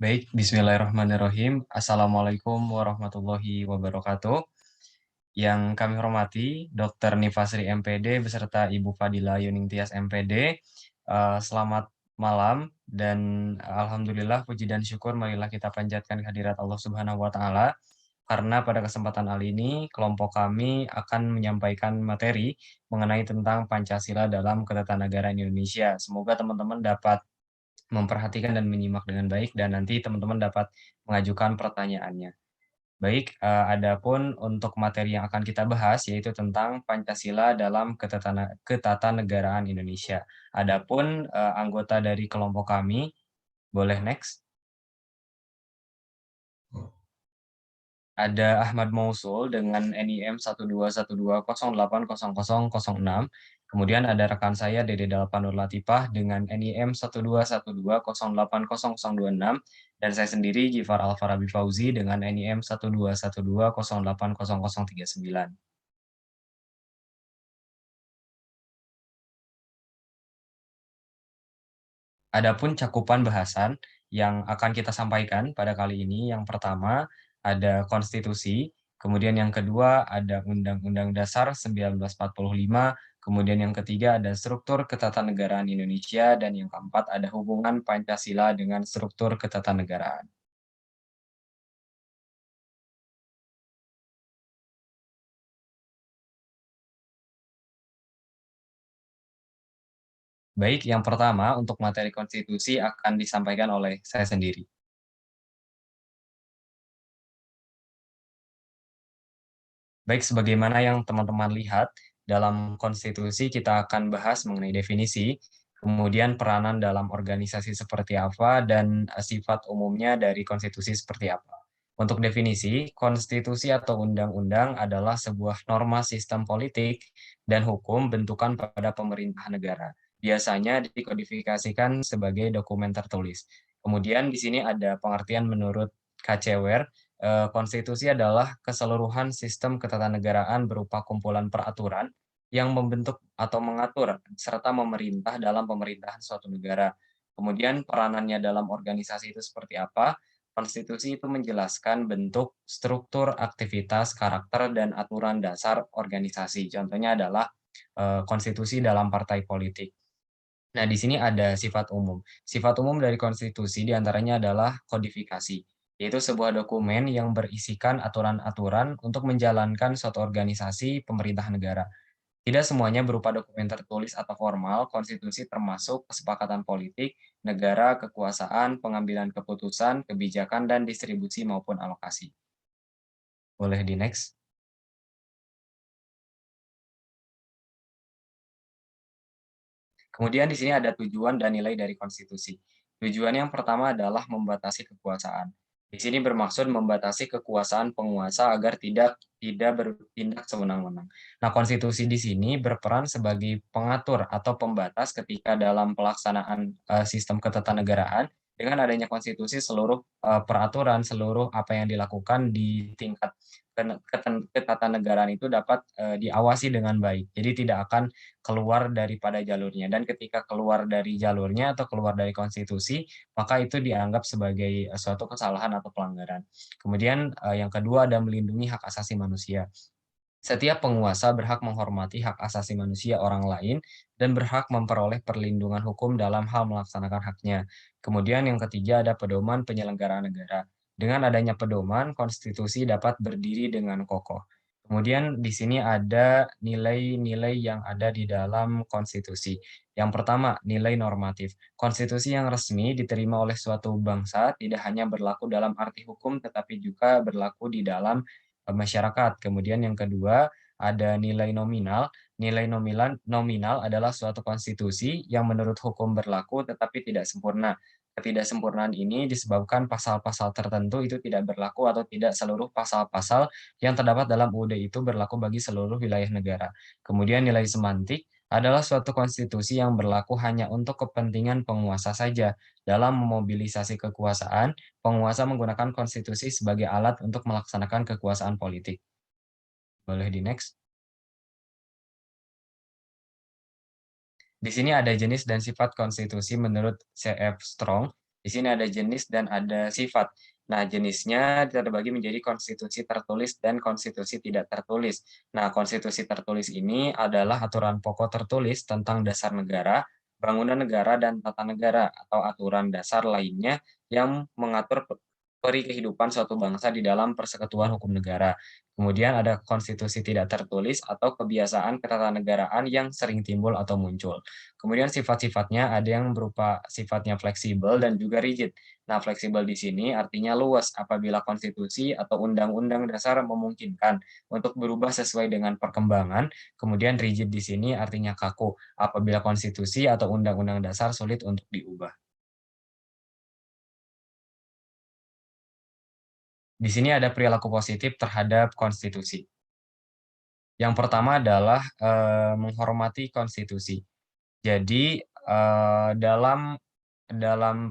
Baik, bismillahirrahmanirrahim. Assalamualaikum warahmatullahi wabarakatuh. Yang kami hormati, Dr. Nifasri MPD beserta Ibu Fadila Yuningtyas MPD. Selamat malam dan alhamdulillah puji dan syukur marilah kita panjatkan kehadirat Allah Subhanahu wa taala karena pada kesempatan kali ini kelompok kami akan menyampaikan materi mengenai tentang Pancasila dalam Ketatanegaraan Indonesia. Semoga teman-teman dapat memperhatikan dan menyimak dengan baik dan nanti teman-teman dapat mengajukan pertanyaannya. Baik, adapun untuk materi yang akan kita bahas yaitu tentang Pancasila dalam Ketatanegaraan Indonesia. Adapun, anggota dari kelompok kami boleh next. Ada Ahmad Mausul dengan NIM 12120808006. Kemudian ada rekan saya Dede Dalpan Nur Latifah dengan NIM 12120808026 dan saya sendiri Gifar Alfarabi Fauzi dengan NIM 12120808039. Adapun cakupan bahasan yang akan kita sampaikan pada kali ini, yang pertama ada konstitusi, kemudian yang kedua ada Undang-Undang Dasar 1945, kemudian yang ketiga ada struktur ketatanegaraan Indonesia, dan yang keempat ada hubungan Pancasila dengan struktur ketatanegaraan. Baik, yang pertama untuk materi konstitusi akan disampaikan oleh saya sendiri. Baik, sebagaimana yang teman-teman lihat, dalam konstitusi kita akan bahas mengenai definisi, kemudian peranan dalam organisasi seperti apa, dan sifat umumnya dari konstitusi seperti apa. Untuk definisi, konstitusi atau undang-undang adalah sebuah norma sistem politik dan hukum bentukan pada pemerintah negara. Biasanya dikodifikasikan sebagai dokumen tertulis. Kemudian di sini ada pengertian menurut KCWR. Konstitusi adalah keseluruhan sistem ketatanegaraan berupa kumpulan peraturan yang membentuk atau mengatur serta memerintah dalam pemerintahan suatu negara. Kemudian peranannya dalam organisasi itu seperti apa? Konstitusi itu menjelaskan bentuk, struktur, aktivitas, karakter, dan aturan dasar organisasi. Contohnya adalah konstitusi dalam partai politik. Nah, di sini ada sifat umum. Sifat umum dari konstitusi diantaranya adalah kodifikasi, yaitu sebuah dokumen yang berisikan aturan-aturan untuk menjalankan suatu organisasi pemerintah negara. Tidak semuanya berupa dokumen tertulis atau formal, konstitusi termasuk kesepakatan politik, negara, kekuasaan, pengambilan keputusan, kebijakan, dan distribusi maupun alokasi. Boleh di next. Kemudian di sini ada tujuan dan nilai dari konstitusi. Tujuan yang pertama adalah membatasi kekuasaan. Di sini bermaksud membatasi kekuasaan penguasa agar tidak bertindak sewenang-wenang. Nah, konstitusi di sini berperan sebagai pengatur atau pembatas ketika dalam pelaksanaan sistem ketatanegaraan. Dengan adanya konstitusi, seluruh peraturan, seluruh apa yang dilakukan di tingkat ketatanegaraan itu dapat diawasi dengan baik. Jadi tidak akan keluar daripada jalurnya, dan ketika keluar dari jalurnya atau keluar dari konstitusi, maka itu dianggap sebagai suatu kesalahan atau pelanggaran. Kemudian, yang kedua ada melindungi hak asasi manusia. Setiap penguasa berhak menghormati hak asasi manusia orang lain dan berhak memperoleh perlindungan hukum dalam hal melaksanakan haknya. Kemudian yang ketiga ada pedoman penyelenggaraan negara. Dengan adanya pedoman, konstitusi dapat berdiri dengan kokoh. Kemudian di sini ada nilai-nilai yang ada di dalam konstitusi. Yang pertama, nilai normatif. Konstitusi yang resmi diterima oleh suatu bangsa tidak hanya berlaku dalam arti hukum, tetapi juga berlaku di dalam masyarakat. Kemudian yang kedua, ada nilai nominal. Nilai nominal adalah suatu konstitusi yang menurut hukum berlaku tetapi tidak sempurna. Ketidaksempurnaan ini disebabkan pasal-pasal tertentu itu tidak berlaku atau tidak seluruh pasal-pasal yang terdapat dalam UUD itu berlaku bagi seluruh wilayah negara. Kemudian nilai semantik adalah suatu konstitusi yang berlaku hanya untuk kepentingan penguasa saja. Dalam memobilisasi kekuasaan, penguasa menggunakan konstitusi sebagai alat untuk melaksanakan kekuasaan politik. Boleh di next. Di sini ada jenis dan sifat konstitusi menurut C.F. Strong. Di sini ada jenis dan ada sifat. Nah, jenisnya terbagi menjadi konstitusi tertulis dan konstitusi tidak tertulis. Nah, konstitusi tertulis ini adalah aturan pokok tertulis tentang dasar negara, bangunan negara, dan tata negara, atau aturan dasar lainnya yang mengatur peri kehidupan suatu bangsa di dalam persekutuan hukum negara. Kemudian ada konstitusi tidak tertulis atau kebiasaan ketatanegaraan yang sering timbul atau muncul. Kemudian sifat-sifatnya ada yang berupa sifatnya fleksibel dan juga rigid. Nah, fleksibel di sini artinya luas apabila konstitusi atau undang-undang dasar memungkinkan untuk berubah sesuai dengan perkembangan. Kemudian rigid di sini artinya kaku apabila konstitusi atau undang-undang dasar sulit untuk diubah. Di sini ada perilaku positif terhadap konstitusi. Yang pertama adalah menghormati konstitusi. Jadi, dalam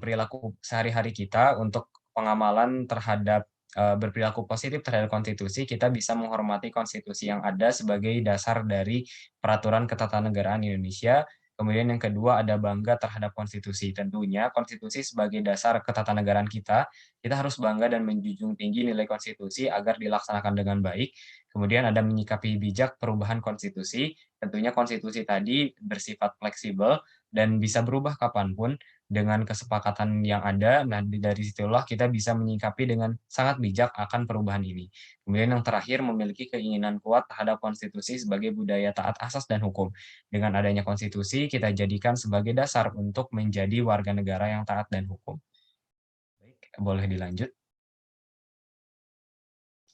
perilaku sehari-hari kita untuk pengamalan terhadap, berperilaku positif terhadap konstitusi, kita bisa menghormati konstitusi yang ada sebagai dasar dari peraturan ketatanegaraan Indonesia. Kemudian yang kedua ada bangga terhadap konstitusi. Tentunya konstitusi sebagai dasar ketatanegaraan kita harus bangga dan menjunjung tinggi nilai konstitusi agar dilaksanakan dengan baik. Kemudian ada menyikapi bijak perubahan konstitusi. Tentunya konstitusi tadi bersifat fleksibel dan bisa berubah kapanpun dengan kesepakatan yang ada. Nah, dari situlah kita bisa menyikapi dengan sangat bijak akan perubahan ini. Kemudian yang terakhir memiliki keinginan kuat terhadap konstitusi sebagai budaya taat asas dan hukum. Dengan adanya konstitusi, kita jadikan sebagai dasar untuk menjadi warga negara yang taat dan hukum. Baik, boleh dilanjut.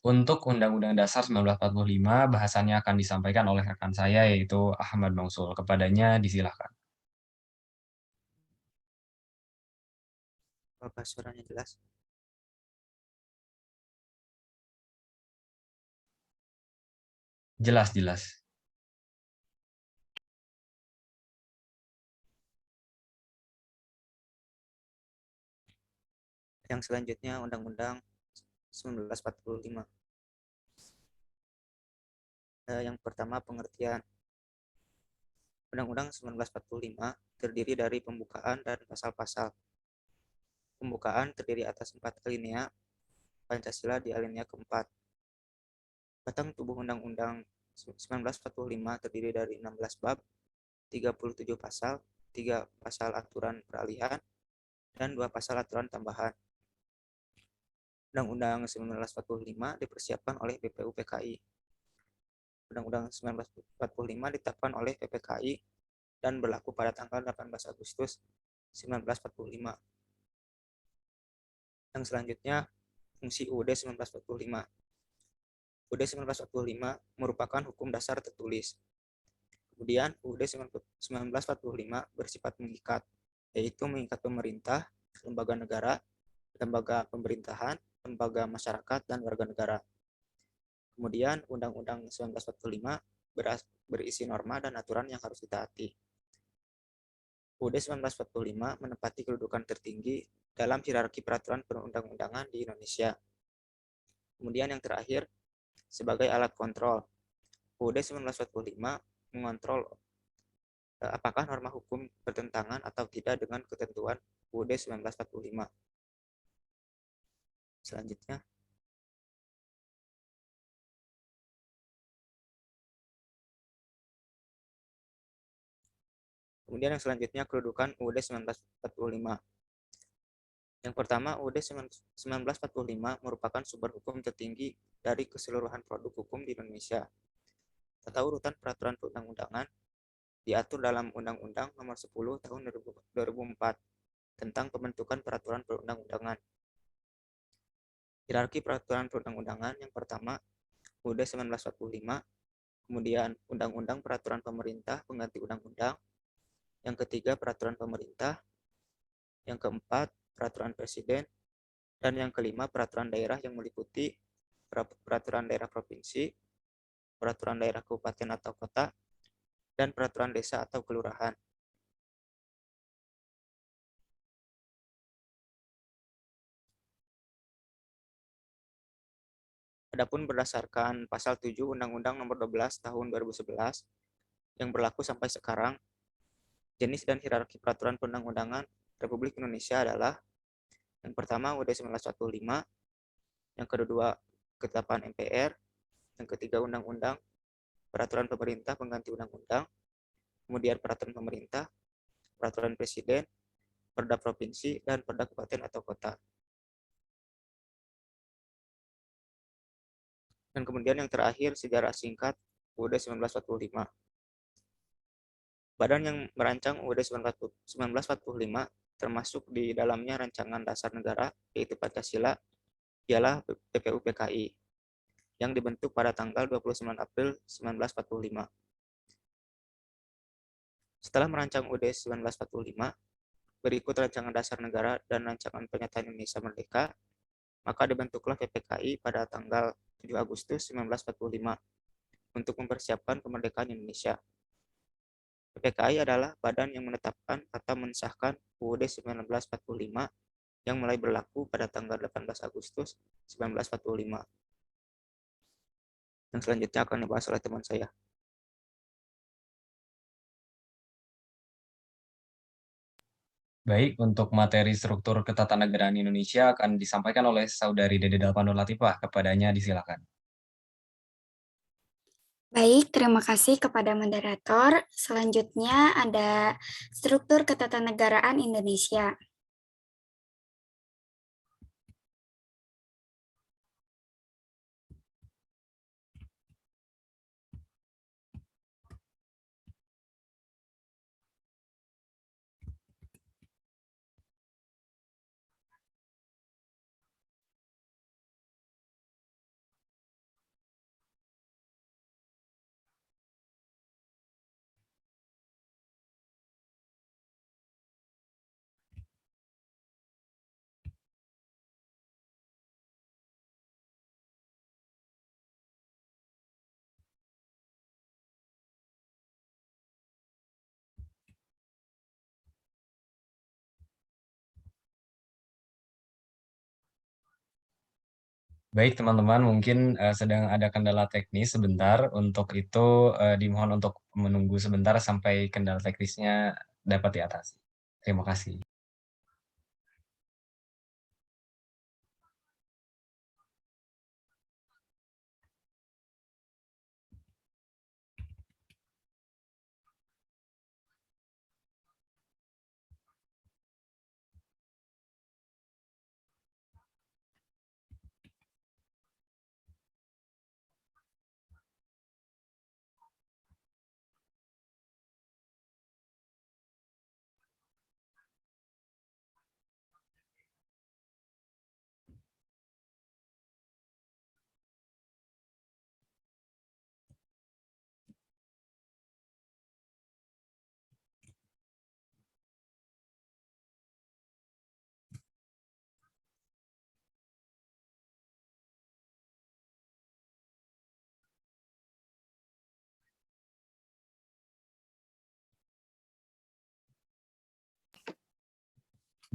Untuk Undang-Undang Dasar 1945, bahasannya akan disampaikan oleh rekan saya, yaitu Ahmad Bangsul. Kepadanya disilahkan. Apakah suaranya jelas? Jelas, jelas. Yang selanjutnya Undang-Undang 1945. Yang pertama pengertian. Undang-Undang 1945 terdiri dari pembukaan dan pasal-pasal. Pembukaan terdiri atas 4 alinea, Pancasila di alinea keempat. Batang tubuh Undang-Undang 1945 terdiri dari 16 bab, 37 pasal, 3 pasal aturan peralihan, dan 2 pasal aturan tambahan. Undang-Undang 1945 dipersiapkan oleh BPU PKI. Undang-Undang 1945 ditetapkan oleh PPKI dan berlaku pada tanggal 18 Agustus 1945. Yang selanjutnya, fungsi UUD 1945. UUD 1945 merupakan hukum dasar tertulis. Kemudian UUD 1945 bersifat mengikat, yaitu mengikat pemerintah, lembaga negara, lembaga pemerintahan, lembaga masyarakat, dan warga negara. Kemudian Undang-Undang 1945 berisi norma dan aturan yang harus ditaati. UUD 1945 menempati kedudukan tertinggi dalam hierarki peraturan perundang-undangan di Indonesia. Kemudian yang terakhir, sebagai alat kontrol, UUD 1945 mengontrol apakah norma hukum bertentangan atau tidak dengan ketentuan UUD 1945. Selanjutnya, kemudian yang selanjutnya kedudukan UUD 1945. Yang pertama, UUD 1945 merupakan sumber hukum tertinggi dari keseluruhan produk hukum di Indonesia. Tata urutan peraturan perundang-undangan diatur dalam Undang-Undang Nomor 10 Tahun 2004 tentang pembentukan peraturan perundang-undangan. Hierarki peraturan perundang-undangan yang pertama, UUD 1945, kemudian Undang-Undang Peraturan Pemerintah pengganti Undang-Undang, yang ketiga Peraturan Pemerintah, yang keempat Peraturan Presiden, dan yang kelima Peraturan Daerah yang meliputi Peraturan Daerah Provinsi, Peraturan Daerah Kabupaten atau Kota, dan Peraturan Desa atau Kelurahan. Adapun berdasarkan pasal 7 Undang-Undang Nomor 12 Tahun 2011 yang berlaku sampai sekarang, jenis dan hierarki peraturan perundang-undangan Republik Indonesia adalah Yang pertama UUD 1945, yang kedua ketetapan MPR, yang ketiga undang-undang, peraturan pemerintah pengganti undang-undang, kemudian peraturan pemerintah, peraturan presiden, perda provinsi, dan perda kabupaten atau kota. Dan kemudian yang terakhir sejarah singkat UUD 1945. Badan yang merancang UUD 1945 termasuk di dalamnya rancangan dasar negara yaitu Pancasila ialah PPUPKI yang dibentuk pada tanggal 29 April 1945. Setelah merancang UUD 1945, berikut rancangan dasar negara dan rancangan pernyataan Indonesia Merdeka, maka dibentuklah PPKI pada tanggal 7 Agustus 1945 untuk mempersiapkan kemerdekaan Indonesia. PPKI adalah badan yang menetapkan atau mensahkan UUD 1945 yang mulai berlaku pada tanggal 18 Agustus 1945. Yang selanjutnya akan dibahas oleh teman saya. Baik, untuk materi struktur ketatanegaraan Indonesia akan disampaikan oleh Saudari Dede Dalpanur Latifah. Kepadanya disilakan. Baik, terima kasih kepada moderator. Selanjutnya ada struktur ketatanegaraan Indonesia. Baik, teman-teman, mungkin sedang ada kendala teknis sebentar. Untuk itu dimohon untuk menunggu sebentar sampai kendala teknisnya dapat diatasi. Terima kasih.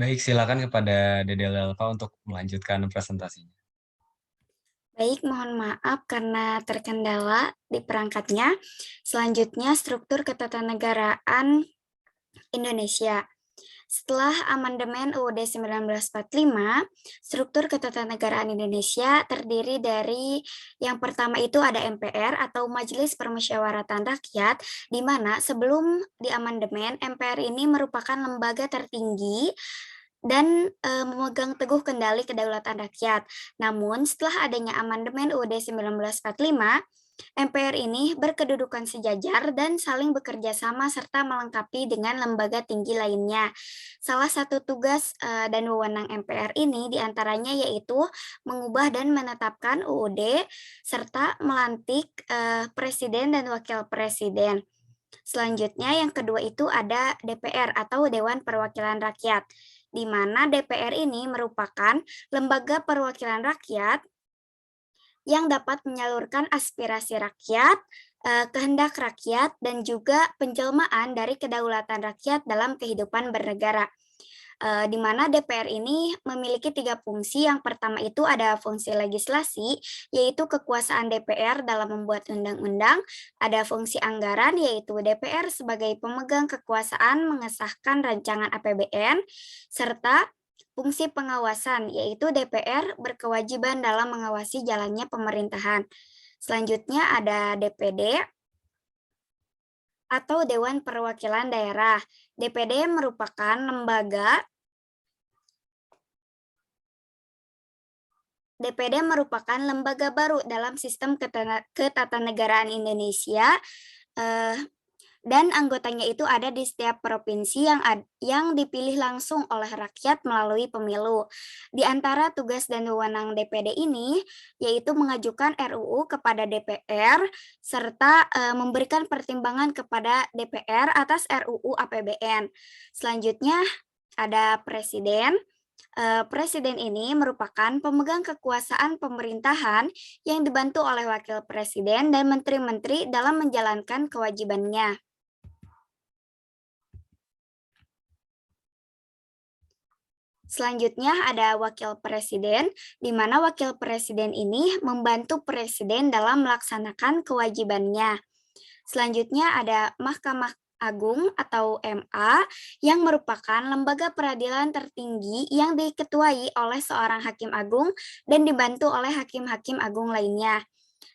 Baik, silakan kepada Dede Dalfa untuk melanjutkan presentasinya. Baik, mohon maaf karena terkendala di perangkatnya. Selanjutnya, struktur ketatanegaraan Indonesia. Setelah amandemen UUD 1945, struktur ketatanegaraan Indonesia terdiri dari yang pertama itu ada MPR atau Majelis Permusyawaratan Rakyat, di mana sebelum di amandemen MPR ini merupakan lembaga tertinggi dan memegang teguh kendali kedaulatan rakyat. Namun setelah adanya amandemen UUD 1945, MPR ini berkedudukan sejajar dan saling bekerja sama serta melengkapi dengan lembaga tinggi lainnya. Salah satu tugas dan wewenang MPR ini diantaranya yaitu mengubah dan menetapkan UUD serta melantik presiden dan wakil presiden. Selanjutnya yang kedua itu ada DPR atau Dewan Perwakilan Rakyat, di mana DPR ini merupakan lembaga perwakilan rakyat yang dapat menyalurkan aspirasi rakyat, kehendak rakyat, dan juga penjelmaan dari kedaulatan rakyat dalam kehidupan bernegara. Di mana DPR ini memiliki 3 fungsi. Yang pertama itu ada fungsi legislasi, yaitu kekuasaan DPR dalam membuat undang-undang. Ada fungsi anggaran, yaitu DPR sebagai pemegang kekuasaan mengesahkan rancangan APBN, serta Fungsi pengawasan, yaitu DPR berkewajiban dalam mengawasi jalannya pemerintahan. Selanjutnya ada DPD atau Dewan Perwakilan Daerah. DPD merupakan lembaga baru dalam sistem ketatanegaraan Indonesia, dan anggotanya itu ada di setiap provinsi yang dipilih langsung oleh rakyat melalui pemilu. Di antara tugas dan wewenang DPD ini, yaitu mengajukan RUU kepada DPR, serta memberikan pertimbangan kepada DPR atas RUU APBN. Selanjutnya ada Presiden. Presiden ini merupakan pemegang kekuasaan pemerintahan yang dibantu oleh Wakil Presiden dan menteri-menteri dalam menjalankan kewajibannya. Selanjutnya ada Wakil Presiden, di mana Wakil Presiden ini membantu Presiden dalam melaksanakan kewajibannya. Selanjutnya ada Mahkamah Agung atau MA yang merupakan lembaga peradilan tertinggi yang diketuai oleh seorang hakim agung dan dibantu oleh hakim-hakim agung lainnya.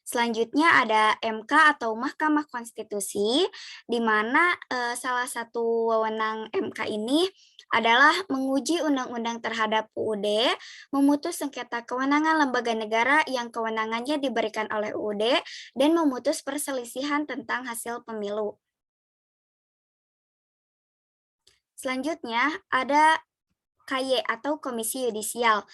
Selanjutnya ada MK atau Mahkamah Konstitusi, di mana salah satu wewenang MK ini adalah menguji undang-undang terhadap UUD, memutus sengketa kewenangan lembaga negara yang kewenangannya diberikan oleh UUD, dan memutus perselisihan tentang hasil pemilu. Selanjutnya ada KY atau Komisi Yudisial,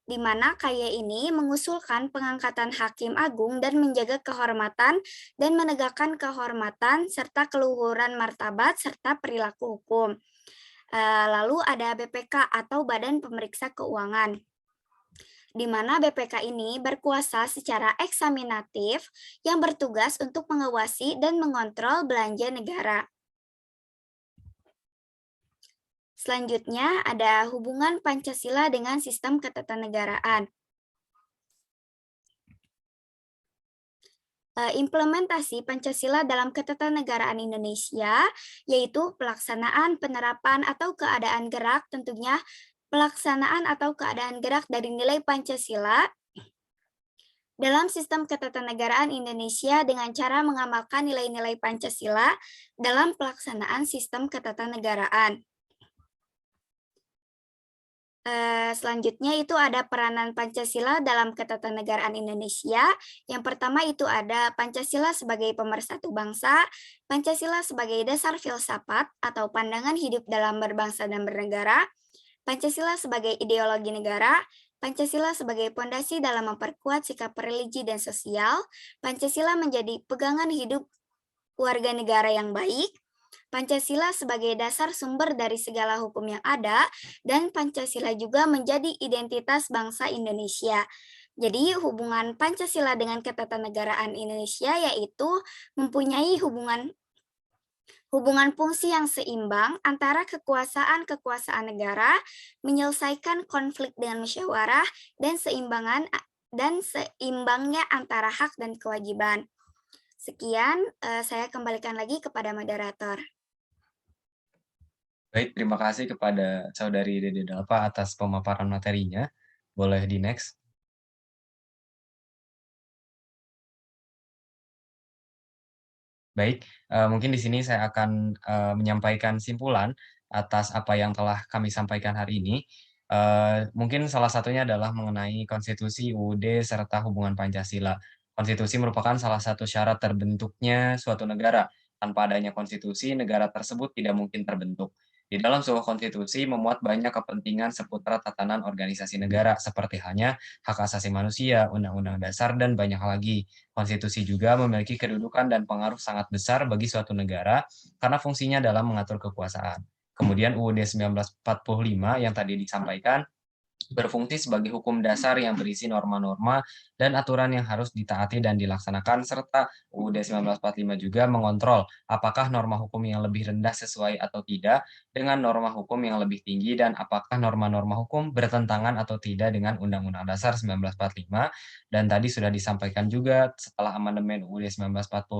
di mana KY ini mengusulkan pengangkatan hakim agung dan menjaga kehormatan dan menegakkan kehormatan serta keluhuran martabat serta perilaku hukum. Lalu ada BPK atau Badan Pemeriksa Keuangan, di mana BPK ini berkuasa secara eksaminatif yang bertugas untuk mengawasi dan mengontrol belanja negara. Selanjutnya ada hubungan Pancasila dengan sistem ketatanegaraan. Implementasi Pancasila dalam ketatanegaraan Indonesia, yaitu pelaksanaan, penerapan, atau keadaan gerak, tentunya pelaksanaan atau keadaan gerak dari nilai Pancasila dalam sistem ketatanegaraan Indonesia dengan cara mengamalkan nilai-nilai Pancasila dalam pelaksanaan sistem ketatanegaraan. Selanjutnya itu ada peranan Pancasila dalam ketatanegaraan Indonesia. Yang pertama itu ada Pancasila sebagai pemersatu bangsa, Pancasila sebagai dasar filsafat atau pandangan hidup dalam berbangsa dan bernegara, Pancasila sebagai ideologi negara, Pancasila sebagai pondasi dalam memperkuat sikap religi dan sosial, Pancasila menjadi pegangan hidup warga negara yang baik, Pancasila sebagai dasar sumber dari segala hukum yang ada, dan Pancasila juga menjadi identitas bangsa Indonesia. Jadi hubungan Pancasila dengan ketatanegaraan Indonesia yaitu mempunyai hubungan fungsi yang seimbang antara kekuasaan negara, menyelesaikan konflik dengan musyawarah, dan seimbangnya antara hak dan kewajiban. Sekian, saya kembalikan lagi kepada moderator. Baik, terima kasih kepada Saudari Dede Dalpa atas pemaparan materinya. Boleh di next. Baik, mungkin di sini saya akan menyampaikan simpulan atas apa yang telah kami sampaikan hari ini. Mungkin salah satunya adalah mengenai konstitusi, UUD, serta hubungan Pancasila. Konstitusi merupakan salah satu syarat terbentuknya suatu negara. Tanpa adanya konstitusi, negara tersebut tidak mungkin terbentuk. Di dalam sebuah konstitusi memuat banyak kepentingan seputar tatanan organisasi negara, seperti halnya hak asasi manusia, undang-undang dasar, dan banyak lagi. Konstitusi juga memiliki kedudukan dan pengaruh sangat besar bagi suatu negara karena fungsinya dalam mengatur kekuasaan. Kemudian UUD 1945 yang tadi disampaikan berfungsi sebagai hukum dasar yang berisi norma-norma dan aturan yang harus ditaati dan dilaksanakan, serta UUD 1945 juga mengontrol apakah norma hukum yang lebih rendah sesuai atau tidak dengan norma hukum yang lebih tinggi dan apakah norma-norma hukum bertentangan atau tidak dengan Undang-Undang Dasar 1945. Dan tadi sudah disampaikan juga setelah amandemen UUD 1945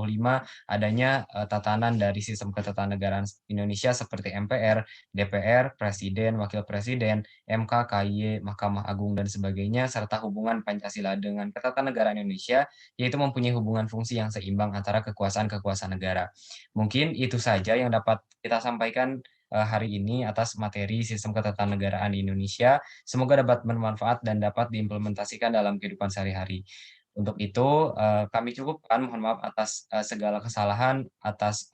adanya tatanan dari sistem ketatanegaraan Indonesia seperti MPR, DPR, Presiden, Wakil Presiden, MK, KY, Mahkamah Agung, dan sebagainya, serta hubungan Pancasila dengan Ketatanegaraan Indonesia, yaitu mempunyai hubungan fungsi yang seimbang antara kekuasaan-kekuasaan negara. Mungkin itu saja yang dapat kita sampaikan hari ini atas materi sistem ketatanegaraan di Indonesia. Semoga dapat bermanfaat dan dapat diimplementasikan dalam kehidupan sehari-hari. Untuk itu, kami cukupkan, mohon maaf atas segala kesalahan, atas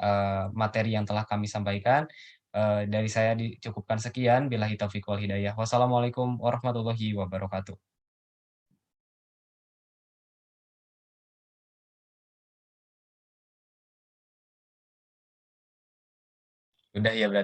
materi yang telah kami sampaikan. Dari saya dicukupkan sekian, billahi taufiq wal hidayah. Wassalamualaikum warahmatullahi wabarakatuh. Udah ya berarti.